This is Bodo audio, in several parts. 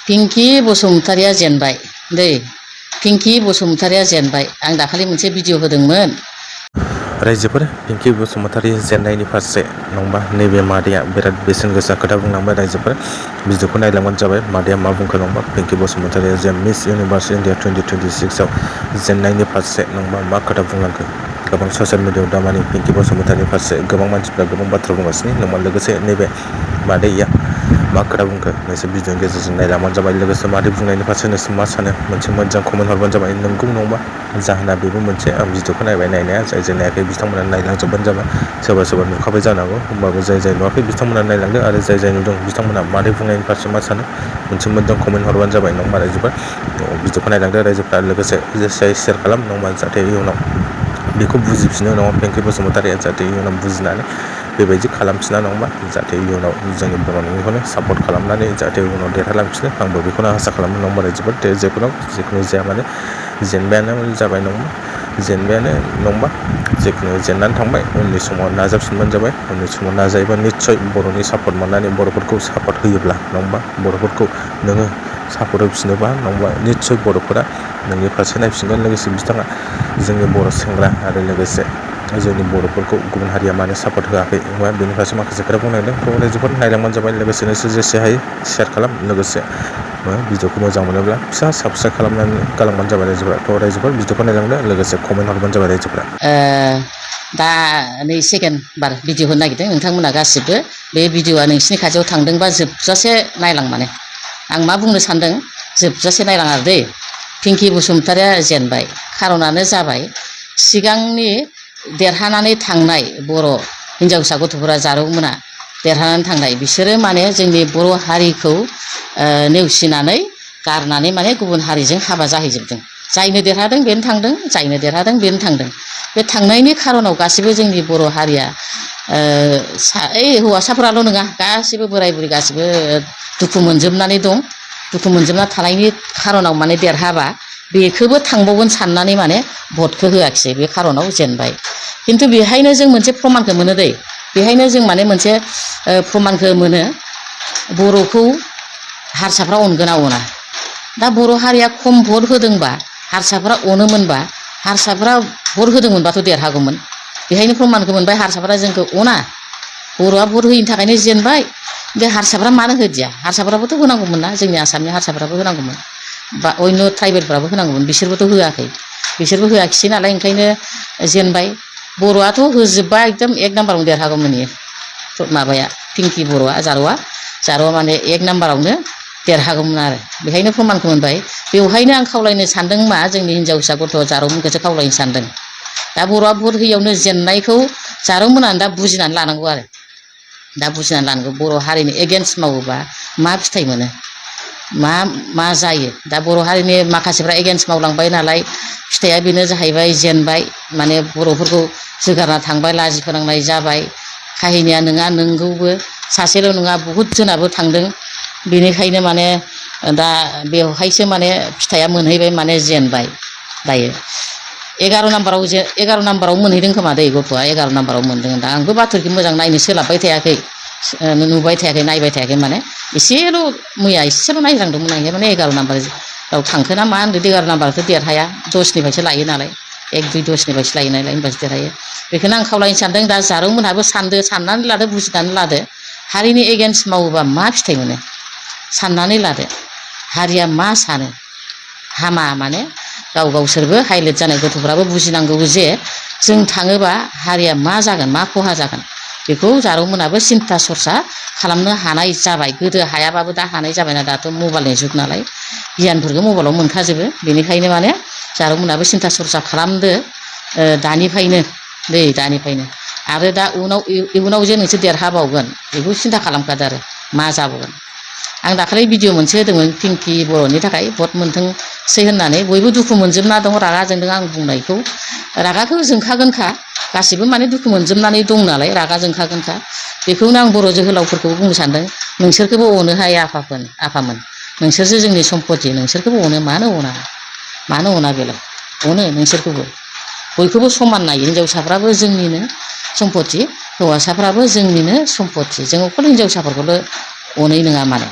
पिंकी बसुमतारिया जेनबाय दै पिंकी बसुमतारिया जेनबाय आं दाखालि मोनसे भिडिअ होदोंमोन रायजोफोर पिंकी बसुमतारी जेननायनि फारसे नङाबा नैबे मादैया बिराद बेसेन गोसा खोथा बुंलांबाय रायजोफोर भिडिअखौ नायलांबानो जाबाय मादैया मा बुंखो नङाबा पिंकी बसुमतारिया जे मिस इउनिभार्स इन्डिया 2026 आव जेननायनि फारसे नङाबा मा खोथा बुंलांखो गोबां ससियेल मिडियायाव दा माने पिंकी बसुमतारिनि फारसे गोबां मानसिफ्रा गोबां बाथ्रा बुंगासिनो नङा लोगोसे नैबे मादैया मा खोथा बुंखो नोंसोर भिडिअनि गेजेरजों नायलांबानो जाबाय लोगोसे मादै बुंनायनि फारसे नोंसोर मा सानो मोनसे मोजां कमेन्ट हरबानो जाबाय नंगौ नङा जाहोना बेबो मोनसे आं भिडिअखौ नायबाय नायनाया जाय जाय नायाखै बिथांमोना नायलांजोबबानो जाबाय सोरबा सोरबा नुखाबाय जानांगौ होमबाबो जाय जाय नुवाखै बिथांमोना नायलांदो आरो जाय जाय नुदों बिथांमोना मादै बुंनायनि फारसे मा सानो मोनसे मोजां कमेन्ट हरबानो जाबाय नङा रायजोफोर भिडिअखौ नायलांदो रायजोफ्रा लोगोसे शेयार खालाम नङा जाहाथे इयुनाव बेखौ बुजिफिनो नङा पिंकी बसुमतारिया जाहाथे इयुनाव बुजिनानै बेबायदि खालामफिना नङा जाहाथे इयुनाव जोंनि बर'निखौनो सापर्ट खालामनानै जाहाथे उनाव देरहालांफिनो आंबो बेखौनो आसा खालामो नङा रायजोफोर जिखुनु जाया माने जेनबायानो जाबाय नङा जेनबायानो नङा जिखुनु जेननानै थांबाय उननि समाव नाजाफिनबानो जाबाय उननि समाव नाजायोबा निस्सय बर'नि सापर्ट मोननानै बर'फोरखौ सापर्ट होयोब्ला नङा बर'फोरखौ नोङो सापर्ट होफिनोबा नङा निस्सय बर'फोरा नोंनि फारसे नायफिनगोन लोगोसे बिथाङा जोंनि बर' सेंग्रा आरो लोगोसे जोंनि बर'फोरखौ गुबुन हारिया मानो सापर्ट होआखै एबा बेनि फारसे माखासे खोथा बुंनांदों थ' रायजोफोर नायलांबानो जाबाय लोगोसे नोंसोर जेसे हायो शेयार खालाम लोगोसे भिडिअखौ मोजां मोनोब्ला फिसा साबस्क्राइब खालामनानै गालांबानो जाबाय रायजोफोरा थ' रायजोफोर भिडिअखौ नायलांदो लोगोसे कमेन्ट हरबानो जाबाय रायजोफोरा दा नै सेकेन्ड बार भिडिअ होनो नागिरदों नोंथांमोना गासिबो बे भिडिअआ नोंसिनि खाथियाव थांदोंबा जोबजासे नायलां माने आं मा बुंनो सानदों जोबजासे नायलां आरो दै पिंकी बसुमतारिया जेनबाय खारनानो जाबाय सिगांनि देरहानानै थांनाय बर' हिन्जावसा गथ'फोरा जारौमोना देरहानानै थांनाय बिसोरो माने जोंनि बर' हारिखौ नेवसिनानै गारनानै माने गुबुन हारिजों हाबा जाहैजोबदों जायनो देरहादों बेनो थांदों जायनो देरहादों बेनो थांदों बे थांनायनि खारनाव गासिबो जोंनि बर' हारिया हौवासाफोराल' नङा गासिबो बोराय बुरै गासिबो दुखु मोनजोबनानै दं दुखु मोनजोबना थानायनि खारनाव माने देरहाबा बेखौबो थांबावगोन साननानै माने भटखौ होआखिसै बे खारनाव जेनबाय खिन्थु बेहायनो जों मोनसे प्रमानखौ मोनो दै बेहायनो जों माने मोनसे प्रमानखौ मोनो बर'खौ हारसाफ्रा अनगोना अना दा बर' हारिया खम भट होदोंबा हारसाफ्रा अनोमोनबा हारसाफ्रा भट होदोंमोनबाथ' देरहागौमोन बेहायनो प्रमानखौ मोनबाय हारसाफ्रा जोंखौ अना बर'आ भट होयिनि थाखायनो जेनबाय बे हारसाफ्रा मानो होदिया हारसाफ्राबोथ' होनांगौमोन ना जोंनि आसामनि हारसाफ्राबो होनांगौमोन बा अन्य ट्राइबेलफ्राबो होनांगौमोन बिसोरबोथ' होआखै बिसोरबो होआखिसै नालाय ओंखायनो जेनबाय बर'आथ' होजोबबा एकदम एक नाम्बारावनो देरहागौमोन इयो माबाया पिंकी बर'आ जारौआ माने एक नाम्बारावनो देरहागौमोन आरो बेहायनो प्रमानखौ मोनबाय बेवहायनो आं खावलायनो सानदों मा जोंनि हिन्जावसा गथ' जारौमोनखौसो खावलायनो सानदों दा बर'आ भट होयियावनो जेननायखौ जारौमोनानो दा बुजिनानै लानांगौ आरो दा बुजिनानै लानांगौ बर' हारिनि एगेन्स्ट मावोबा मा फिथाइ मोनो मा जायो दा बर' हारिनि माखासेफ्रा एगेन्स्ट मावलांबाय नालाय फिथाइया बेनो जाहैबाय जेनबाय माने बर'फोरखौ जोगारना थांबाय लाजि फोनांनाय जाबाय काहिनिया नङा नंगौबो सासेल' नङा बहुद जोनाबो थांदों बेनिखायनो माने दा बेवहायसो माने फिथाइया मोनहैबाय माने जेनबाय दायो 11 नाम्बाराव मोनहैदों खोमा दै गथ'आ 11 नाम्बाराव मोनदों दा आंबो बाथौखौ मोजां नायनो सोलाबबाय थायाखै नुबाय थायाखै नायबाय थायाखै माने एसेल' मैया एसेल' नायज्रांदोंमोन आं माने 11 नाम्बाराव थांखो ना मा होनदों 11 नाम्बारावथ' देरहाया 10निफ्रायसो लायो नालाय 1, 2, 10निफ्रायसो लायो नालाय होनबासो देरहायो बेखौनो आं खावलायनो सानदों दा जारौमोनहाबो साननानै लादो बुजिनानै लादो हारिनि एगेन्स्ट मावोबा मा फिथाइ मोनो साननानै लादो हारिया मा सानो हामा माने गावसोरबो हाइलाइट जानाय गथ'फ्राबो बुजिनांगौ जे जों थाङोबा हारिया मा जागोन मा खहा जागोन बेखौ जारौमोनाबो सिन्था सरसा खालामनो हानाय जाबाय गोदो हायाबाबो दा हानाय जाबायना दाथ' मबाइलनि जुग नालाय गियानफोरखौ मबाइलाव मोनखाजोबो बेनिखायनो माने जारौमोनाबो सिन्था सरसा खालामदो दानिफ्रायनो आरो दा इयुनाव जे नोंसोर देरहाबावगोन बेखौ सिन्था खालामखादो आरो मा जाबावगोन आं दाखालि भिडिअ मोनसे होदोंमोन पिंकी बर'नि थाखाय भट मोनथोंसै होननानै बयबो दुखु मोनजोबना दं रागा जोंदों आं बुंनायखौ रागाखौ जोंखागोनखा गासिबो माने दुखु मोनजोबनानै दं नालाय रागा जोंखागोनखा बेखौनो आं बर' जोहोलावफोरखौबो बुंनो सानदों नोंसोरखौबो अनो हाय आफामोन नोंसोरसो जोंनि सम्पति नोंसोरखौबो अनो मानो अना बेलाय अनो नोंसोरखौबो बयखौबो समान नायो हिन्जावसाफ्राबो जोंनिनो सम्पति हौवासाफ्राबो जोंनिनो सम्पति जों अकल हिन्जावसाफोरखौल' अनै नङा माने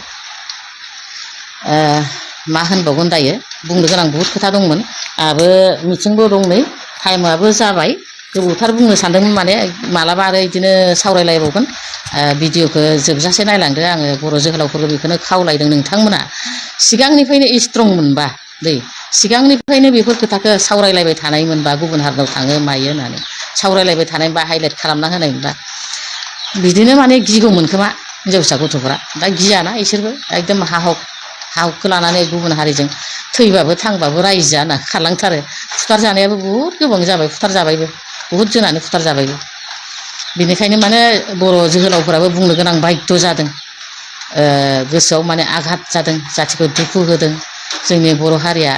मा होनबावगोन दायो बुंनो गोनां बहुद खोथा दंमोन आरो मिथिंबो दं नै टाइमाबो जाबाय गोबावथार बुंनो सानदोंमोन माने मालाबा आरो बिदिनो सावरायलायबावगोन भिडिअखौ जोबजासे नायलांदो आङो बर' जोहोलावफोरखौ बेखौनो खावलायदों नोंथांमोना सिगांनिफ्रायनो स्ट्रं मोनबा दै सिगांनिफ्रायनो बेफोर खोथाखौ सावरायलायबाय थानाय मोनबा गुबुन हारिनाव थाङो मायो होननानै सावरायलायबाय थानाय बा हाइलाइट खालामना होनाय मोनबा बिदिनो माने गिगौमोन खोमा हिनजावसा गथ'फ्रा दा गियाना इसोरबो एकदम हाहुखौ लानानै गुबुन हारिजों थैबाबो थांबाबो रायजो जाना खारलांथारो फुथार जानायाबो बहुद गोबां जाबाय फुथार जाबायबो बहुद जोनानो फुथार जाबायबो बेनिखायनो माने बर' जोहोलावफोराबो बुंनो गोनां बायध्य जादों गोसोआव माने आघात जादों जाथिखौ दुखु होदों जोंनि बर' हारिया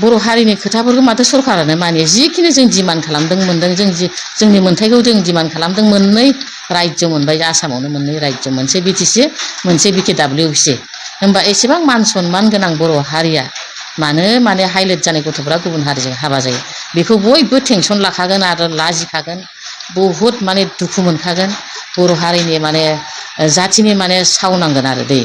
बर' हारिनि खोथाफोरखौ माथो सरकारानो मानियो जिखिनि जों डिमान्ड खालामदों मोनदों जोंनि मोन्थायखौ जों डिमान्ड खालामदों मोननै रायजो मोनबाय आसामावनो मोननै रायजो मोनसे बिटिसि मोनसे BKWC होमबा एसेबां मान सनमान गोनां बर' हारिया मानो माने हाइलाइट जानाय गथ'फ्रा गुबुन हारिजों हाबा जायो बेखौ बयबो टेनसन लाखागोन आरो लाजिखागोन बहुद माने दुखु मोनखागोन बर' हारिनि माने जाथिनि माने सावनांगोन आरो दै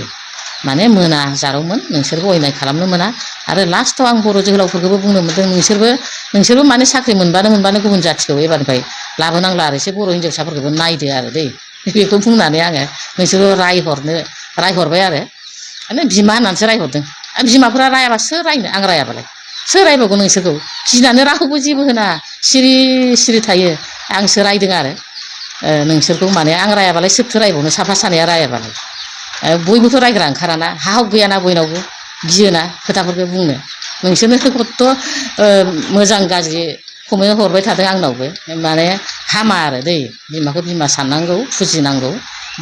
माने मोना जारौमोन नोंसोरबो अयनाय खालामनो मोना आरो लास्टआव आं बर' जोहोलावफोरखौबो बुंनो मोनदों नोंसोरबो माने साख्रि मोनबानो गुबुन जाथिखौ एबारनिफ्राय लाबोनांला आरो एसे बर' हिनजावसाफोरखौबो नायदो आरो दै बेखौ बुंनानै आङो नोंसोरबो रायहरबाय आरो माने बिमा होननानैसो रायहरदों बिमाफोरा रायाबा सोर रायनो आं रायाबालाय सोर रायबावगोन नोंसोरखौ गिनानै रावखौबो जेबो होना सिरि सिरि थायो आंसो रायदों आरो नोंसोरखौ माने आं रायाबालाय सोरथो रायबावनो साफा सानैया रायाबालाय बयबोथ' रायग्रा ओंखाराना हाहुक गैयाना बयनावबो गियोना खोथाफोरखौ बुंनो नोंसोरनो खथ' मोजां गाज्रि कमेन्ट हरबाय थादों आंनावबो माने हामा आरो दै बिमाखौ बिमा साननांगौ फुजिनांगौ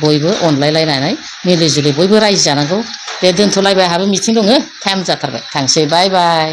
बयबो अनलायलायनानै मिलि जुलि बयबो रायजो जानांगौ दे दोनथ'लायबाय आंहाबो मिथिं दङ टाइम जाथारबाय थांसै बाय बाय